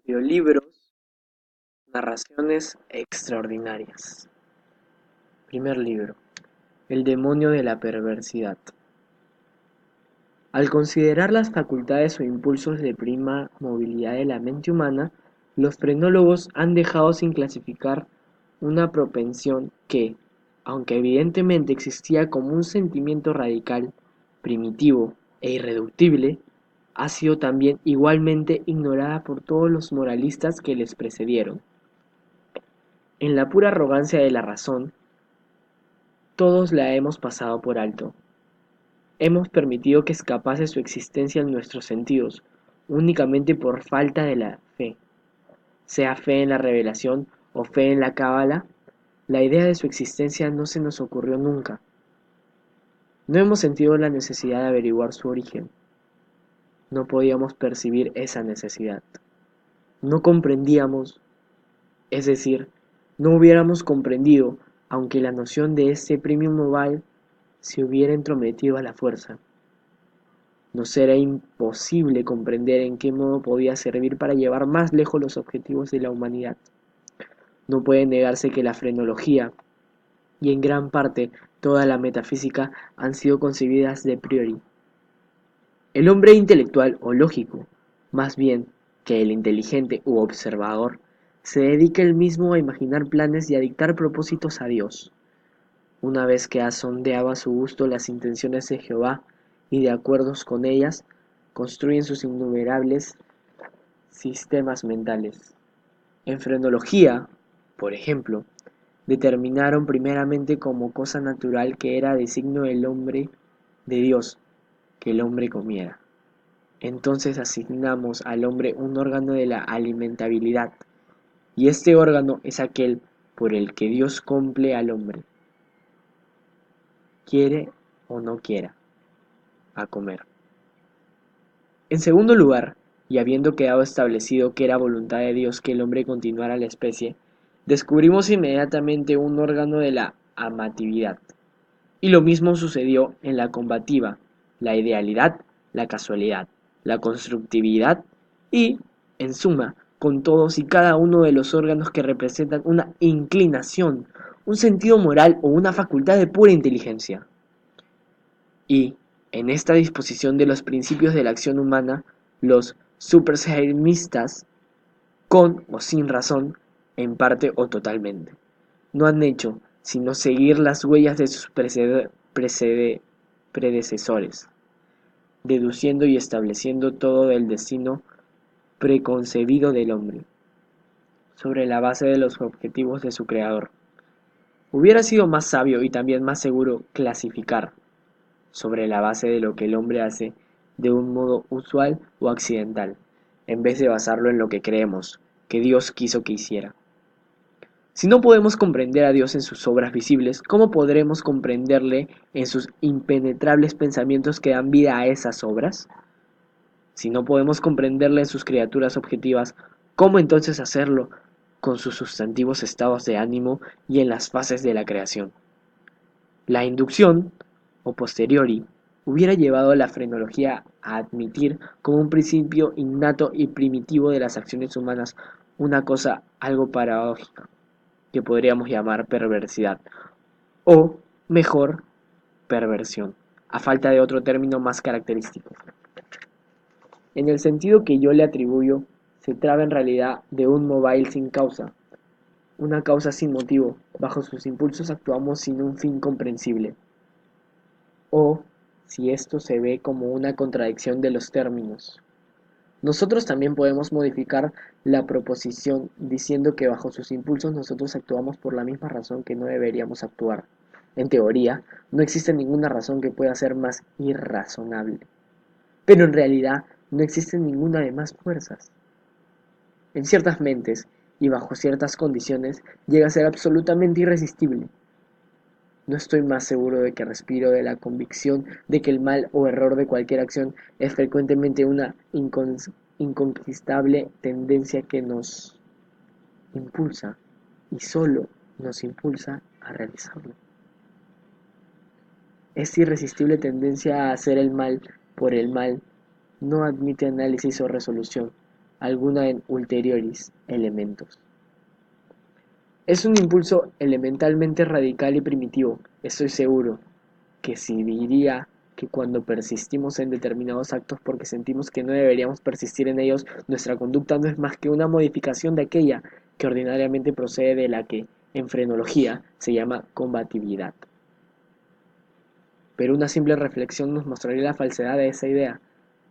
Audiolibros, narraciones extraordinarias. Primer libro. El demonio de la perversidad. Al considerar las facultades o impulsos de prima movilidad de la mente humana, los frenólogos han dejado sin clasificar una propensión que, aunque evidentemente existía como un sentimiento radical, primitivo e irreductible, ha sido también igualmente ignorada por todos los moralistas que les precedieron. En la pura arrogancia de la razón, todos la hemos pasado por alto. Hemos permitido que escapase su existencia en nuestros sentidos, únicamente por falta de la fe. Sea fe en la revelación o fe en la cábala, la idea de su existencia no se nos ocurrió nunca. No hemos sentido la necesidad de averiguar su origen. No podíamos percibir esa necesidad. No comprendíamos, es decir, no hubiéramos comprendido, aunque la noción de este premium mobile se hubiera entrometido a la fuerza. Nos era imposible comprender en qué modo podía servir para llevar más lejos los objetivos de la humanidad. No puede negarse que la frenología, y en gran parte toda la metafísica, han sido concebidas de priori. El hombre intelectual o lógico, más bien que el inteligente u observador, se dedica él mismo a imaginar planes y a dictar propósitos a Dios. Una vez que ha sondeado a su gusto las intenciones de Jehová y de acuerdos con ellas, construyen sus innumerables sistemas mentales. En frenología, por ejemplo, determinaron primeramente como cosa natural que era designio del hombre de Dios que el hombre comiera. Entonces asignamos al hombre un órgano de la alimentabilidad, y este órgano es aquel por el que Dios comple al hombre, quiere o no quiera, a comer. En segundo lugar, y habiendo quedado establecido que era voluntad de Dios que el hombre continuara la especie, descubrimos inmediatamente un órgano de la amatividad. Y lo mismo sucedió en la combativa, la idealidad, la casualidad, la constructividad y, en suma, con todos y cada uno de los órganos que representan una inclinación, un sentido moral o una facultad de pura inteligencia. Y, en esta disposición de los principios de la acción humana, los superseimistas, con o sin razón, en parte o totalmente, no han hecho sino seguir las huellas de sus predecesores, deduciendo y estableciendo todo el destino preconcebido del hombre, sobre la base de los objetivos de su creador. Hubiera sido más sabio y también más seguro clasificar, sobre la base de lo que el hombre hace de un modo usual o accidental, en vez de basarlo en lo que creemos que Dios quiso que hiciera. Si no podemos comprender a Dios en sus obras visibles, ¿cómo podremos comprenderle en sus impenetrables pensamientos que dan vida a esas obras? Si no podemos comprenderle en sus criaturas objetivas, ¿cómo entonces hacerlo con sus sustantivos estados de ánimo y en las fases de la creación? La inducción, o posteriori, hubiera llevado a la frenología a admitir como un principio innato y primitivo de las acciones humanas una cosa algo paradójica, que podríamos llamar perversidad, o, mejor, perversión, a falta de otro término más característico. En el sentido que yo le atribuyo, se trata en realidad de un móvil sin causa, una causa sin motivo, bajo sus impulsos actuamos sin un fin comprensible. O, si esto se ve como una contradicción de los términos. Nosotros también podemos modificar la proposición diciendo que bajo sus impulsos nosotros actuamos por la misma razón que no deberíamos actuar. En teoría, no existe ninguna razón que pueda ser más irrazonable. Pero en realidad no existe ninguna de más fuerzas. En ciertas mentes y bajo ciertas condiciones llega a ser absolutamente irresistible. No estoy más seguro de que respiro de la convicción de que el mal o error de cualquier acción es frecuentemente una inconquistable tendencia que nos impulsa y solo nos impulsa a realizarlo. Esta irresistible tendencia a hacer el mal por el mal no admite análisis o resolución, alguna en ulterioris elementos. Es un impulso elementalmente radical y primitivo, estoy seguro, que si diría que cuando persistimos en determinados actos porque sentimos que no deberíamos persistir en ellos, nuestra conducta no es más que una modificación de aquella que ordinariamente procede de la que, en frenología, se llama combatividad. Pero una simple reflexión nos mostraría la falsedad de esa idea.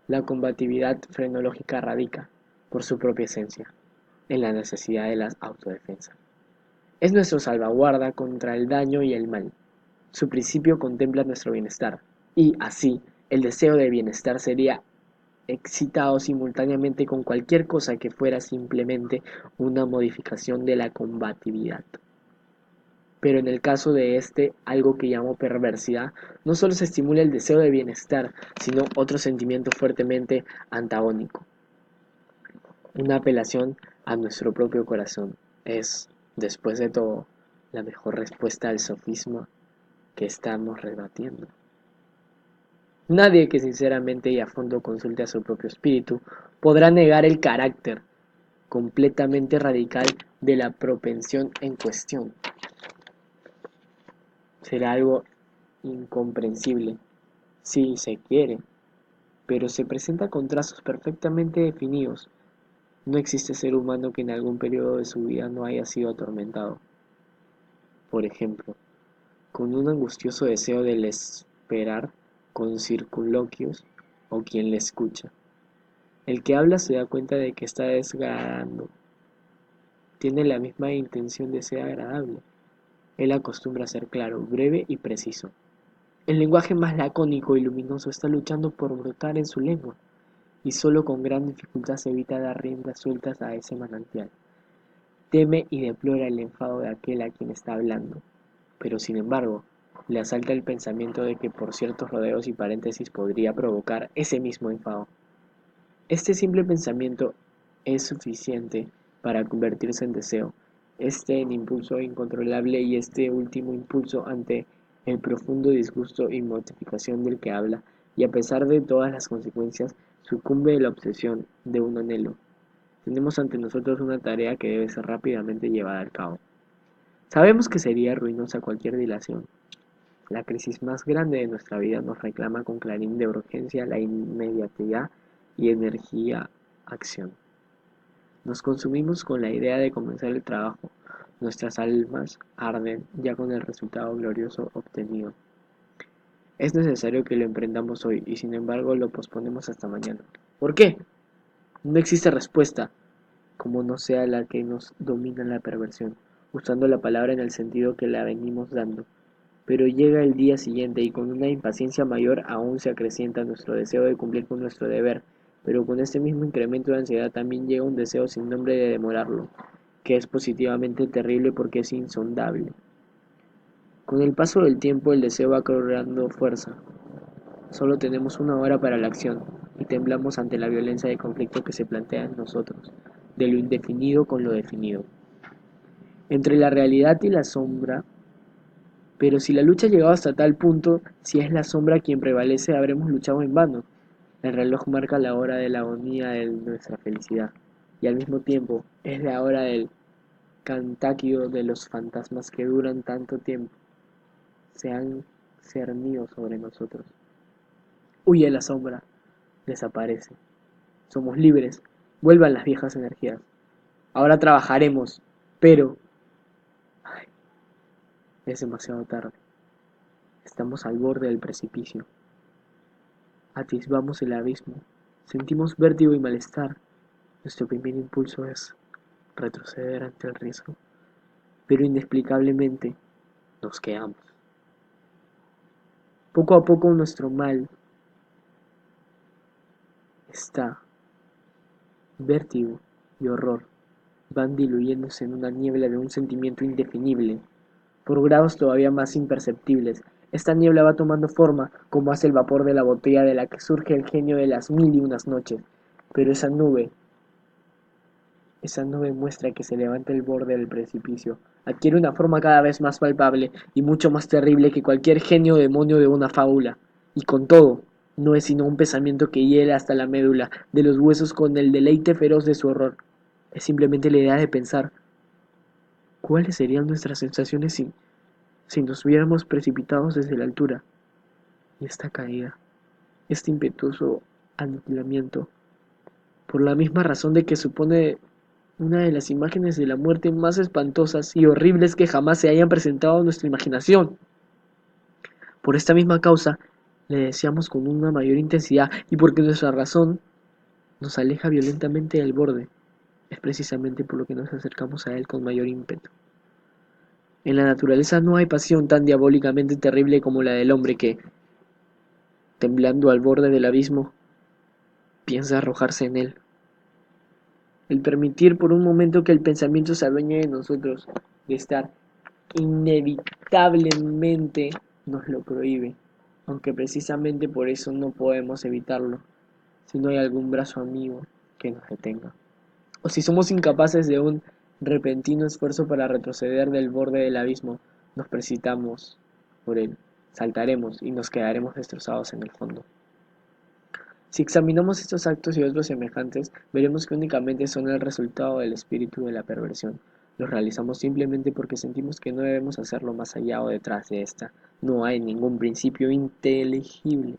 La combatividad frenológica radica, por su propia esencia, en la necesidad de la autodefensa. Es nuestra salvaguarda contra el daño y el mal. Su principio contempla nuestro bienestar, y así el deseo de bienestar sería excitado simultáneamente con cualquier cosa que fuera simplemente una modificación de la combatividad. Pero en el caso de este algo que llamo perversidad, no solo se estimula el deseo de bienestar, sino otro sentimiento fuertemente antagónico, una apelación a nuestro propio corazón. Es, después de todo, la mejor respuesta al sofisma que estamos rebatiendo. Nadie que sinceramente y a fondo consulte a su propio espíritu podrá negar el carácter completamente radical de la propensión en cuestión. Será algo incomprensible, si se quiere, pero se presenta con trazos perfectamente definidos. No existe ser humano que en algún periodo de su vida no haya sido atormentado. Por ejemplo, con un angustioso deseo de esperar con circunloquios o quien le escucha. El que habla se da cuenta de que está desagradando. Tiene la misma intención de ser agradable. Él acostumbra a ser claro, breve y preciso. El lenguaje más lacónico y luminoso está luchando por brotar en su lengua, y solo con gran dificultad se evita dar riendas sueltas a ese manantial. Teme y deplora el enfado de aquel a quien está hablando, pero sin embargo, le asalta el pensamiento de que por ciertos rodeos y paréntesis podría provocar ese mismo enfado. Este simple pensamiento es suficiente para convertirse en deseo, este en impulso incontrolable y este último impulso ante el profundo disgusto y mortificación del que habla, y a pesar de todas las consecuencias, sucumbe la obsesión de un anhelo. Tenemos ante nosotros una tarea que debe ser rápidamente llevada a cabo. Sabemos que sería ruinosa cualquier dilación. La crisis más grande de nuestra vida nos reclama con clarín de urgencia la inmediatez y energía acción. Nos consumimos con la idea de comenzar el trabajo. Nuestras almas arden ya con el resultado glorioso obtenido. Es necesario que lo emprendamos hoy y sin embargo lo posponemos hasta mañana. ¿Por qué? No existe respuesta, como no sea la que nos domina la perversión, usando la palabra en el sentido que la venimos dando. Pero llega el día siguiente y con una impaciencia mayor aún se acrecienta nuestro deseo de cumplir con nuestro deber, pero con este mismo incremento de ansiedad también llega un deseo sin nombre de demorarlo, que es positivamente terrible porque es insondable. Con el paso del tiempo el deseo va cobrando fuerza. Solo tenemos una hora para la acción y temblamos ante la violencia de conflicto que se plantea en nosotros, de lo indefinido con lo definido. Entre la realidad y la sombra. Pero si la lucha ha llegado hasta tal punto, si es la sombra quien prevalece, habremos luchado en vano. El reloj marca la hora de la agonía de nuestra felicidad, y al mismo tiempo es la hora del cantáquido de los fantasmas que duran tanto tiempo. Se han cernido sobre nosotros. Huye la sombra, desaparece. Somos libres, vuelvan las viejas energías. Ahora trabajaremos, pero es demasiado tarde. Estamos al borde del precipicio. Atisbamos el abismo, sentimos vértigo y malestar. Nuestro primer impulso es retroceder ante el riesgo, pero inexplicablemente nos quedamos. Poco a poco nuestro mal está, vértigo y horror, van diluyéndose en una niebla de un sentimiento indefinible, por grados todavía más imperceptibles. Esta niebla va tomando forma como hace el vapor de la botella de la que surge el genio de las mil y unas noches, pero esa nube muestra que se levanta el borde del precipicio, adquiere una forma cada vez más palpable y mucho más terrible que cualquier genio o demonio de una fábula. Y con todo, No es sino un pensamiento que hiela hasta la médula de los huesos con el deleite feroz de su horror. Es simplemente la idea de pensar cuáles serían nuestras sensaciones si nos hubiéramos precipitados desde la altura. Y esta caída, este impetuoso aniquilamiento, por la misma razón de que supone una de las imágenes de la muerte más espantosas y horribles que jamás se hayan presentado a nuestra imaginación. Por esta misma causa, le deseamos con una mayor intensidad y porque nuestra razón nos aleja violentamente del borde, es precisamente por lo que nos acercamos a él con mayor ímpetu. En la naturaleza no hay pasión tan diabólicamente terrible como la del hombre que, temblando al borde del abismo, piensa arrojarse en él. El permitir por un momento que el pensamiento se adueñe de nosotros, de estar inevitablemente nos lo prohíbe, aunque precisamente por eso no podemos evitarlo, si no hay algún brazo amigo que nos detenga. O si somos incapaces de un repentino esfuerzo para retroceder del borde del abismo, nos precipitamos por él, saltaremos y nos quedaremos destrozados en el fondo. Si examinamos estos actos y otros semejantes, veremos que únicamente son el resultado del espíritu de la perversión. Los realizamos simplemente porque sentimos que no debemos hacerlo más allá o detrás de esta. No hay ningún principio inteligible.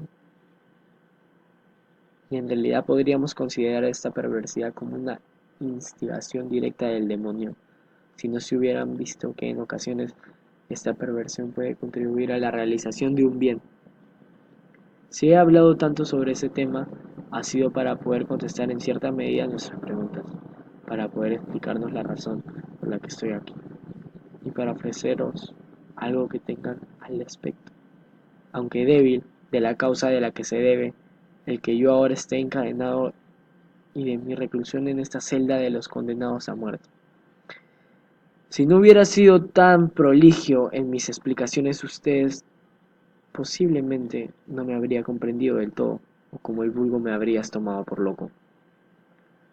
Y en realidad podríamos considerar esta perversidad como una instigación directa del demonio, si no se hubieran visto que en ocasiones esta perversión puede contribuir a la realización de un bien. Si he hablado tanto sobre ese tema, ha sido para poder contestar en cierta medida nuestras preguntas, para poder explicarnos la razón por la que estoy aquí, y para ofreceros algo que tengan al respecto, aunque débil, de la causa de la que se debe el que yo ahora esté encadenado y de mi reclusión en esta celda de los condenados a muerte. Si no hubiera sido tan proligio en mis explicaciones, ustedes posiblemente no me habría comprendido del todo, o como el vulgo me habrías tomado por loco.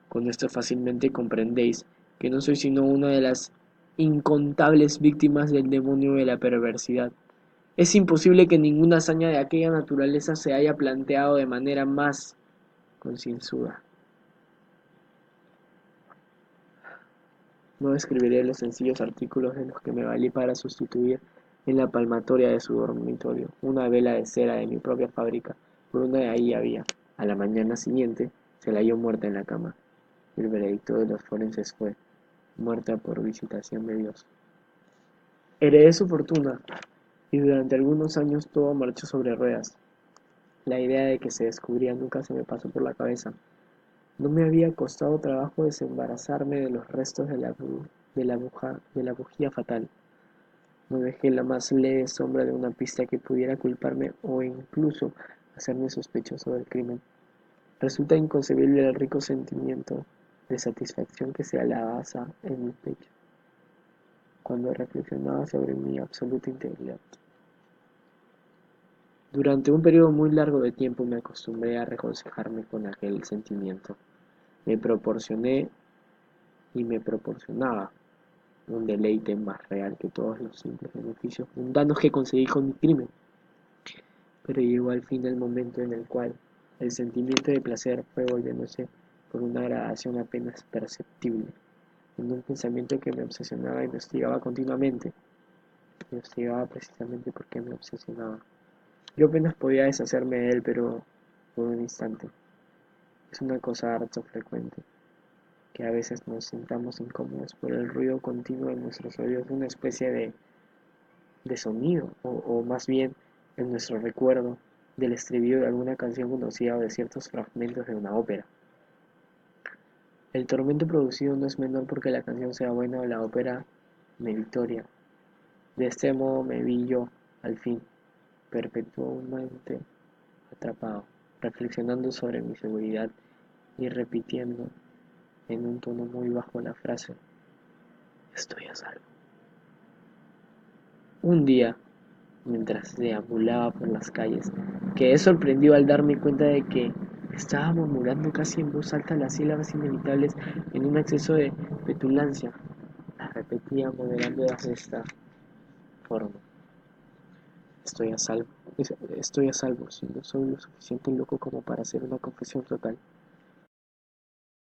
Con esto fácilmente comprendéis que no soy sino una de las incontables víctimas del demonio de la perversidad. Es imposible que ninguna hazaña de aquella naturaleza se haya planteado de manera más concienzuda. No escribiré los sencillos artículos de los que me valí para sustituir en la palmatoria de su dormitorio una vela de cera de mi propia fábrica por una de ahí había. A la mañana siguiente se la halló muerta en la cama. El veredicto de los forenses fue muerta por visitación de Dios. Heredé su fortuna y durante algunos años todo marchó sobre ruedas. La idea de que se descubría nunca se me pasó por la cabeza. No me había costado trabajo desembarazarme de los restos de la bujía fatal. No dejé la más leve sombra de una pista que pudiera culparme o incluso hacerme sospechoso del crimen. Resulta inconcebible el rico sentimiento de satisfacción que se alabasa en mi pecho cuando reflexionaba sobre mi absoluta integridad. Durante un periodo muy largo de tiempo me acostumbré a regocijarme con aquel sentimiento. Me proporcioné y me proporcionaba un deleite más real que todos los simples beneficios mundanos que conseguí con mi crimen. Pero llegó al fin el momento en el cual el sentimiento de placer fue volviéndose por una gradación apenas perceptible, en un pensamiento que me obsesionaba y me hostigaba continuamente. Me hostigaba precisamente porque me obsesionaba. Yo apenas podía deshacerme de él, pero por un instante. Es una cosa harto frecuente, que a veces nos sintamos incómodos por el ruido continuo de nuestros oídos, una especie de sonido, o más bien en nuestro recuerdo del estribillo de alguna canción conocida o de ciertos fragmentos de una ópera. El tormento producido no es menor porque la canción sea buena o la ópera meritoria. De este modo me vi yo, al fin, perpetuamente atrapado, reflexionando sobre mi seguridad y repitiendo en un tono muy bajo la frase, estoy a salvo. Un día, mientras deambulaba por las calles, quedé sorprendido al darme cuenta de que estaba murmurando casi en voz alta las sílabas inevitables en un acceso de petulancia. Las repetía moderándolas de esta forma. Estoy a salvo. Estoy a salvo, si no soy lo suficiente loco como para hacer una confesión total.